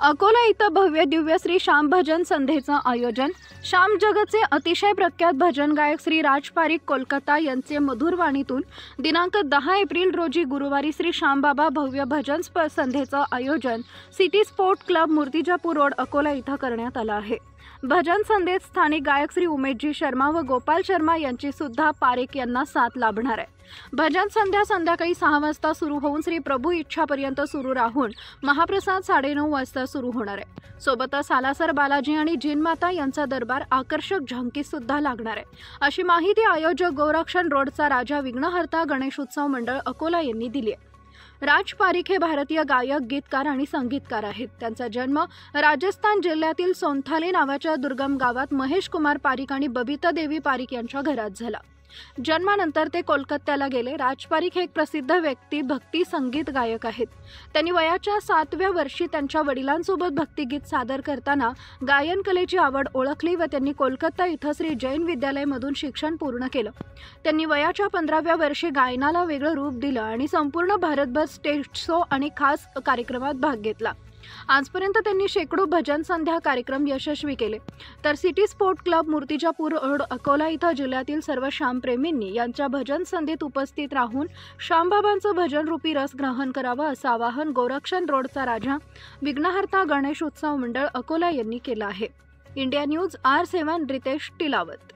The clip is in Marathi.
अकोला इथं भव्य दिव्य श्री श्याम भजन संध्येचं आयोजन। श्याम जगतचे अतिशय प्रख्यात भजन गायक श्री राज पारिक कोलकाता यांचे मधुर वाणीतून दिनांक 10 एप्रिल रोजी गुरुवारी श्री श्यामबाबा भव्य भजन संध्येचं आयोजन city sport club Murtizapur road Akola इथं करण्यात आलं आहे। भजन संध्येत स्थानिक गायक श्री उमेशजी शर्मा व गोपाल शर्मा यांची सुद्धा पारेख यांना साथ लाभणार आहे। भजन संध्या संध्याकाळी 6 वाजता सुरू होऊन श्री प्रभू इच्छापर्यंत सुरू राहून महाप्रसाद 9:30 वाजता सुरू होणार आहे। सोबतच सालासर बालाजी आणि जिनमाता यांचा दरबार आकर्षक झंकी सुद्धा लागणार आहे, अशी माहिती आयोजक गोरक्षण रोडचा राजा विघ्नहर्ता गणेशोत्सव मंडळ अकोला यांनी दिली आहे। राज पारिक हे भारतीय गायक, गीतकार आणि संगीतकार आहेत। त्यांचा जन्म राजस्थान जिल्ह्यातील सोनथाली नावाच्या दुर्गम गावात महेश कुमार पारिक आणि बबिता देवी पारिक यांच्या घरात झाला। जन्मानंतर ते कोलकात्याला गेले। राज पारिक हे एक प्रसिद्ध व्यक्ती भक्ती संगीत गायक आहेत। त्यांनी वयाच्या 7व्या वर्षी त्यांच्या वडिलांसोबत भक्तिगीत सादर करताना गायन कलेची आवड ओळखली व त्यांनी कोलकाता इथं श्री जैन विद्यालयामधून शिक्षण पूर्ण केलं। त्यांनी वयाच्या 15व्या वर्षी गायनाला वेगळं रूप दिलं आणि संपूर्ण भारतभर स्टेज शो आणि खास कार्यक्रमात भाग घेतला। आजपर्यंत त्यांनी शेकडो भजन संध्या कार्यक्रम यशस्वी केले। तर city sport club Murtizapur road Akola इथं जिल्ह्यातील सर्व श्यामप्रेमींनी यांच्या भजन संध्येत उपस्थित राहून श्यामबाबांचं भजन रूपी रस ग्रहण करावं असं आवाहन गोरक्षण रोडचा राजा विघ्नहर्ता गणेश उत्सव मंडळ अकोला यांनी केलं आहे। India news R7 Ritesh टिलावत।